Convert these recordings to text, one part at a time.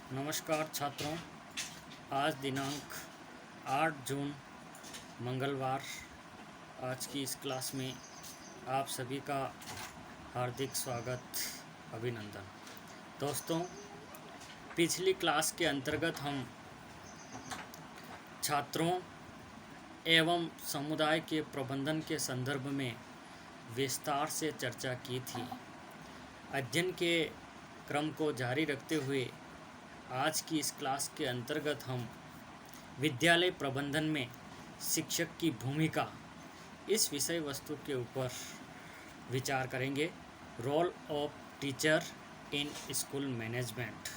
नमस्कार छात्रों। आज दिनांक 8 जून मंगलवार। आज की इस क्लास में आप सभी का हार्दिक स्वागत, अभिनंदन। दोस्तों, पिछली क्लास के अंतर्गत हम छात्रों एवं समुदाय के प्रबंधन के संदर्भ में विस्तार से चर्चा की थी। अध्ययन के क्रम को जारी रखते हुए आज की इस क्लास के अंतर्गत हम विद्यालय प्रबंधन में शिक्षक की भूमिका, इस विषय वस्तु के ऊपर विचार करेंगे। Role of teacher in school management.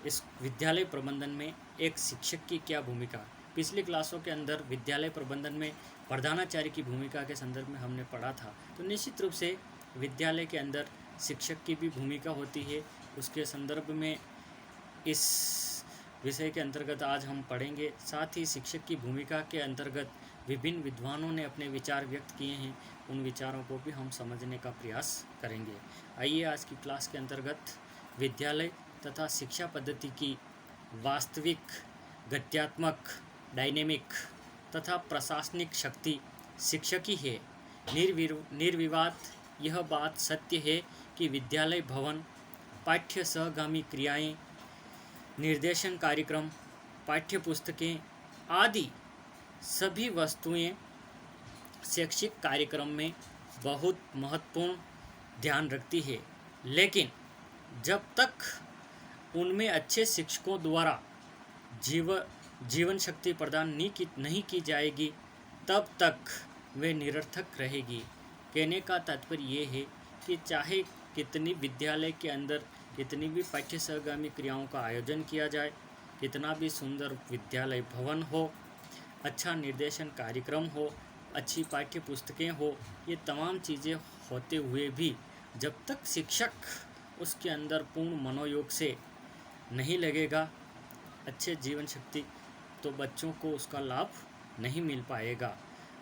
इस विद्यालय प्रबंधन में एक शिक्षक की क्या भूमिका। पिछली क्लासों के अंदर विद्यालय प्रबंधन में प्रधानाचार्य की भूमिका के संदर्भ में हमने पढ़ा था। तो निश्चित रूप से विद्यालय के अंदर शिक्षक की भी भूमिका होती है। उसके संदर्भ में इस विषय के अंतर्गत आज हम पढ़ेंगे। साथ ही शिक्षक की भूमिका के अंतर्गत विभिन्न विद्वानों ने अपने विचार व्यक्त किए हैं, उन विचारों को भी हम समझने का प्रयास करेंगे। आइए आज की क्लास के अंतर्गत विद्यालय तथा शिक्षा पद्धति की वास्तविक, गत्यात्मक, डायनेमिक तथा प्रशासनिक शक्ति शिक्षक ही है। निर्विवाद यह बात सत्य है कि विद्यालय भवन, पाठ्य सहगामी क्रियाएं, निर्देशन कार्यक्रम, पाठ्य पुस्तकें आदि सभी वस्तुएं शैक्षिक कार्यक्रम में बहुत महत्वपूर्ण ध्यान रखती है। लेकिन जब तक उनमें अच्छे शिक्षकों द्वारा जीवन शक्ति प्रदान नहीं की जाएगी, तब तक वे निरर्थक रहेगी। कहने का तात्पर्य ये है कि चाहे कितनी विद्यालय के अंदर कितनी भी पाठ्य सहगामी क्रियाओं का आयोजन किया जाए, कितना भी सुंदर विद्यालय भवन हो, अच्छा निर्देशन कार्यक्रम हो, अच्छी पाठ्य पुस्तकें हो, ये तमाम चीज़ें होते हुए भी जब तक शिक्षक उसके अंदर पूर्ण मनोयोग से नहीं लगेगा, अच्छे जीवन शक्ति, तो बच्चों को उसका लाभ नहीं मिल पाएगा।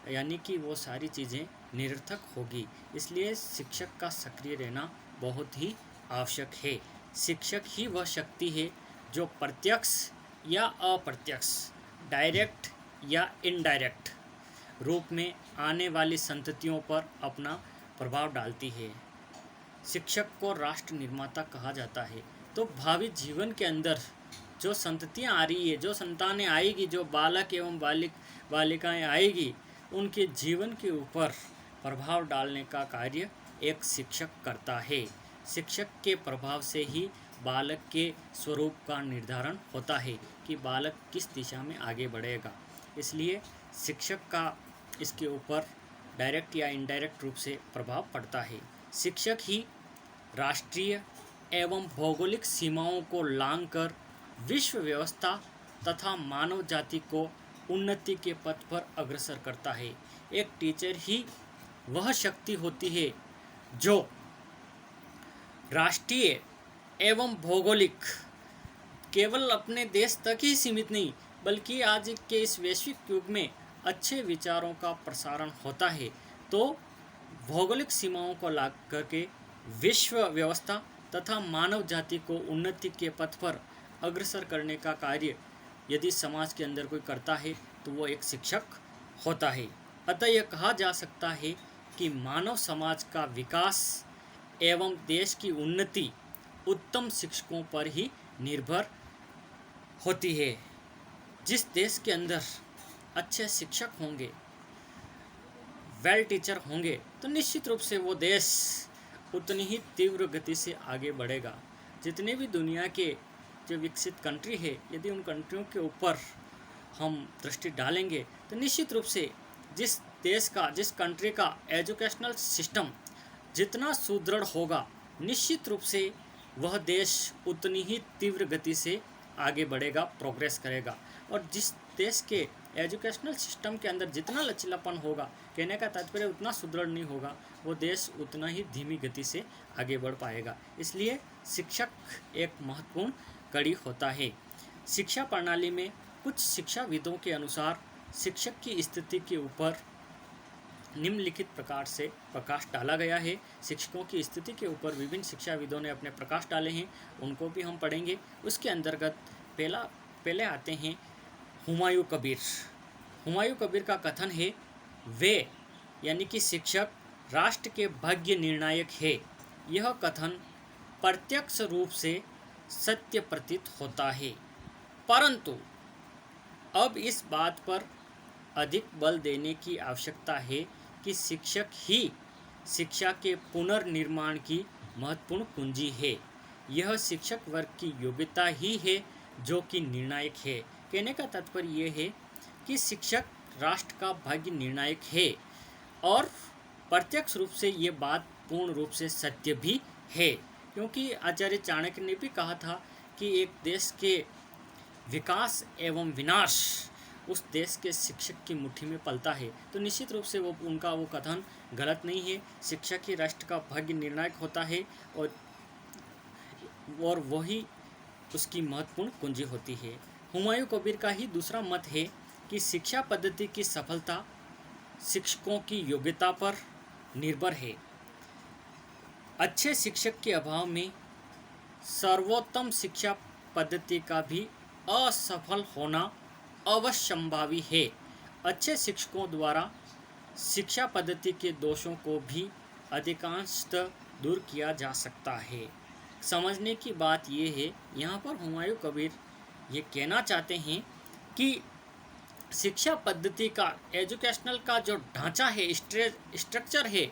यानी कि वो सारी चीज़ें निरर्थक होगी। इसलिए शिक्षक का सक्रिय रहना बहुत ही आवश्यक है। शिक्षक ही वह शक्ति है जो प्रत्यक्ष या अप्रत्यक्ष, डायरेक्ट या इनडायरेक्ट रूप में आने वाली संततियों पर अपना प्रभाव डालती है। शिक्षक को राष्ट्र निर्माता कहा जाता है। तो भावी जीवन के अंदर जो संततियां आ रही है, जो संतानें आएगी, जो बालक एवं बालिकाएं आएगी, उनके जीवन के ऊपर प्रभाव डालने का कार्य एक शिक्षक करता है। शिक्षक के प्रभाव से ही बालक के स्वरूप का निर्धारण होता है कि बालक किस दिशा में आगे बढ़ेगा। इसलिए शिक्षक का इसके ऊपर डायरेक्ट या इनडायरेक्ट रूप से प्रभाव पड़ता है। शिक्षक ही राष्ट्रीय एवं भौगोलिक सीमाओं को लांघकर विश्व व्यवस्था तथा मानव जाति को उन्नति के पथ पर अग्रसर करता है। एक टीचर ही वह शक्ति होती है जो राष्ट्रीय एवं भौगोलिक, केवल अपने देश तक ही सीमित नहीं, बल्कि आज के इस वैश्विक युग में अच्छे विचारों का प्रसारण होता है। तो भौगोलिक सीमाओं को लाग करके विश्व व्यवस्था तथा मानव जाति को उन्नति के पथ पर अग्रसर करने का कार्य यदि समाज के अंदर कोई करता है तो वो एक शिक्षक होता है। अतः यह कहा जा सकता है कि मानव समाज का विकास एवं देश की उन्नति उत्तम शिक्षकों पर ही निर्भर होती है। जिस देश के अंदर अच्छे शिक्षक होंगे, वेल टीचर होंगे, तो निश्चित रूप से वो देश उतनी ही तीव्र गति से आगे बढ़ेगा। जितने भी दुनिया के जो विकसित कंट्री है, यदि उन कंट्रियों के ऊपर हम दृष्टि डालेंगे तो निश्चित रूप से जिस देश का, जिस कंट्री का एजुकेशनल सिस्टम जितना सुदृढ़ होगा, निश्चित रूप से वह देश उतनी ही तीव्र गति से आगे बढ़ेगा, प्रोग्रेस करेगा। और जिस देश के एजुकेशनल सिस्टम के अंदर जितना लचीलापन होगा, कहने का तात्पर्य उतना सुदृढ़ नहीं होगा, वो देश उतना ही धीमी गति से आगे बढ़ पाएगा। इसलिए शिक्षक एक महत्वपूर्ण कड़ी होता है। शिक्षा प्रणाली में कुछ शिक्षाविदों के अनुसार शिक्षक की स्थिति के ऊपर निम्नलिखित प्रकार से प्रकाश डाला गया है। शिक्षकों की स्थिति के ऊपर विभिन्न शिक्षाविदों ने अपने प्रकाश डाले हैं, उनको भी हम पढ़ेंगे। उसके अंतर्गत पहले आते हैं हुमायूं कबीर। हुमायूं कबीर का कथन है, वे यानी कि शिक्षक राष्ट्र के भाग्य निर्णायक है। यह कथन प्रत्यक्ष रूप से सत्य प्रतीत होता है, परंतु अब इस बात पर अधिक बल देने की आवश्यकता है कि शिक्षक ही शिक्षा के पुनर्निर्माण की महत्वपूर्ण कुंजी है। यह शिक्षक वर्ग की योग्यता ही है जो कि निर्णायक है। कहने का तात्पर्य यह है कि शिक्षक राष्ट्र का भाग्य निर्णायक है और प्रत्यक्ष रूप से ये बात पूर्ण रूप से सत्य भी है, क्योंकि आचार्य चाणक्य ने भी कहा था कि एक देश के विकास एवं विनाश उस देश के शिक्षक की मुट्ठी में पलता है। तो निश्चित रूप से उनका वो कथन गलत नहीं है। शिक्षक ही राष्ट्र का भाग्य निर्णायक होता है और वही उसकी महत्वपूर्ण कुंजी होती है। हुमायूं कबीर का ही दूसरा मत है कि शिक्षा पद्धति की सफलता शिक्षकों की योग्यता पर निर्भर है। अच्छे शिक्षक के अभाव में सर्वोत्तम शिक्षा पद्धति का भी असफल होना अवश्यंभावी है। अच्छे शिक्षकों द्वारा शिक्षा पद्धति के दोषों को भी अधिकांशतः दूर किया जा सकता है। समझने की बात यह है, यहाँ पर हुमायूं कबीर ये कहना चाहते हैं कि शिक्षा पद्धति का, एजुकेशनल का जो ढांचा है, स्ट्रक्चर है,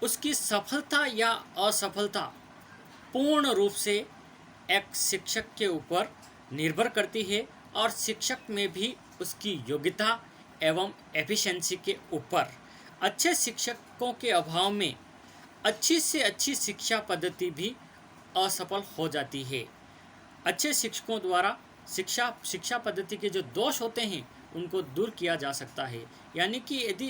उसकी सफलता या असफलता पूर्ण रूप से एक शिक्षक के ऊपर निर्भर करती है और शिक्षक में भी उसकी योग्यता एवं एफिशिएंसी के ऊपर। अच्छे शिक्षकों के अभाव में अच्छी से अच्छी शिक्षा पद्धति भी असफल हो जाती है। अच्छे शिक्षकों द्वारा शिक्षा पद्धति के जो दोष होते हैं उनको दूर किया जा सकता है। यानी कि यदि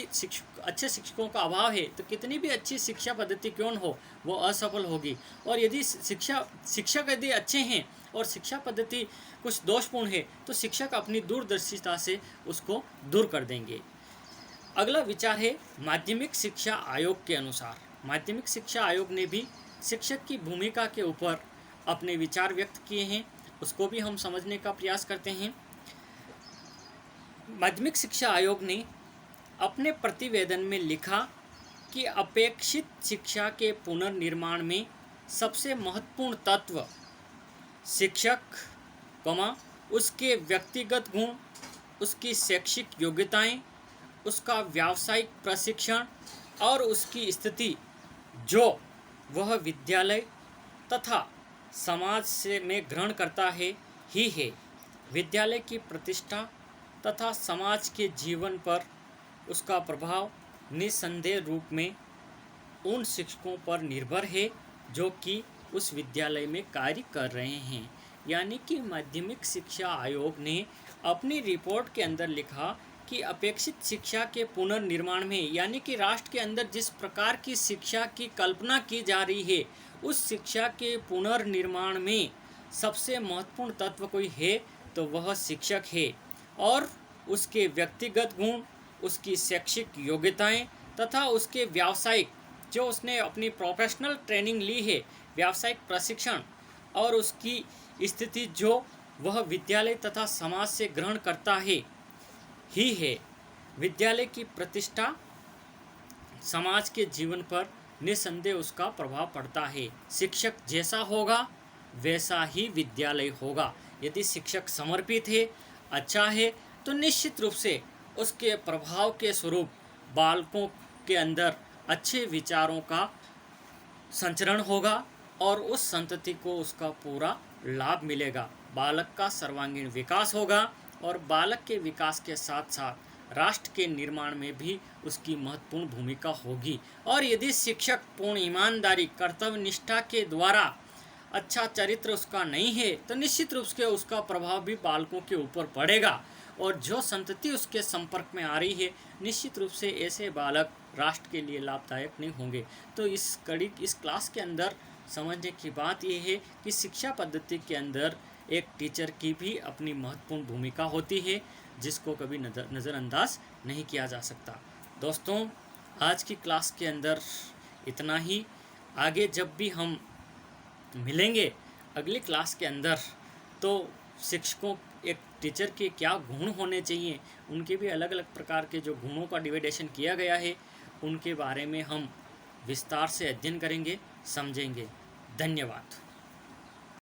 अच्छे शिक्षकों का अभाव है तो कितनी भी अच्छी शिक्षा पद्धति क्यों न हो, वो असफल होगी। और यदि शिक्षक यदि अच्छे हैं और शिक्षा पद्धति कुछ दोषपूर्ण है तो शिक्षक अपनी दूरदर्शिता से उसको दूर कर देंगे। अगला विचार है माध्यमिक शिक्षा आयोग के अनुसार। माध्यमिक शिक्षा आयोग ने भी शिक्षक की भूमिका के ऊपर अपने विचार व्यक्त किए हैं, उसको भी हम समझने का प्रयास करते हैं। माध्यमिक शिक्षा आयोग ने अपने प्रतिवेदन में लिखा कि अपेक्षित शिक्षा के पुनर्निर्माण में सबसे महत्वपूर्ण तत्व शिक्षक, उसके व्यक्तिगत गुण, उसकी शैक्षिक योग्यताएं, उसका व्यावसायिक प्रशिक्षण और उसकी स्थिति जो वह विद्यालय तथा समाज से में ग्रहण करता है ही है। विद्यालय की प्रतिष्ठा तथा समाज के जीवन पर उसका प्रभाव निस्संदेह रूप में उन शिक्षकों पर निर्भर है जो कि उस विद्यालय में कार्य कर रहे हैं। यानी कि माध्यमिक शिक्षा आयोग ने अपनी रिपोर्ट के अंदर लिखा कि अपेक्षित शिक्षा के पुनर्निर्माण में, यानी कि राष्ट्र के अंदर जिस प्रकार की शिक्षा की कल्पना की जा रही है, उस शिक्षा के पुनर्निर्माण में सबसे महत्वपूर्ण तत्व कोई है तो वह शिक्षक है। और उसके व्यक्तिगत गुण, उसकी शैक्षिक योग्यताएं तथा उसके व्यावसायिक, जो उसने अपनी प्रोफेशनल ट्रेनिंग ली है, व्यावसायिक प्रशिक्षण और उसकी स्थिति जो वह विद्यालय तथा समाज से ग्रहण करता है ही है। विद्यालय की प्रतिष्ठा समाज के जीवन पर निस्संदेह उसका प्रभाव पड़ता है। शिक्षक जैसा होगा वैसा ही विद्यालय होगा। यदि शिक्षक समर्पित है, अच्छा है, तो निश्चित रूप से उसके प्रभाव के स्वरूप बालकों के अंदर अच्छे विचारों का संचरण होगा और उस संतति को उसका पूरा लाभ मिलेगा। बालक का सर्वांगीण विकास होगा और बालक के विकास के साथ साथ राष्ट्र के निर्माण में भी उसकी महत्वपूर्ण भूमिका होगी। और यदि शिक्षक पूर्ण ईमानदारी, कर्तव्य निष्ठा के द्वारा अच्छा चरित्र उसका नहीं है तो निश्चित रूप से उसका प्रभाव भी बालकों के ऊपर पड़ेगा और जो संतति उसके संपर्क में आ रही है निश्चित रूप से ऐसे बालक राष्ट्र के लिए लाभदायक नहीं होंगे। तो इस क्लास के अंदर समझने की बात यह है कि शिक्षा पद्धति के अंदर एक टीचर की भी अपनी महत्वपूर्ण भूमिका होती है जिसको कभी नज़रअंदाज नहीं किया जा सकता। दोस्तों, आज की क्लास के अंदर इतना ही। आगे जब भी हम मिलेंगे अगली क्लास के अंदर, तो शिक्षकों, एक टीचर के क्या गुण होने चाहिए, उनके भी अलग अलग प्रकार के जो गुणों का डिवाइडेशन किया गया है, उनके बारे में हम विस्तार से अध्ययन करेंगे, समझेंगे। धन्यवाद।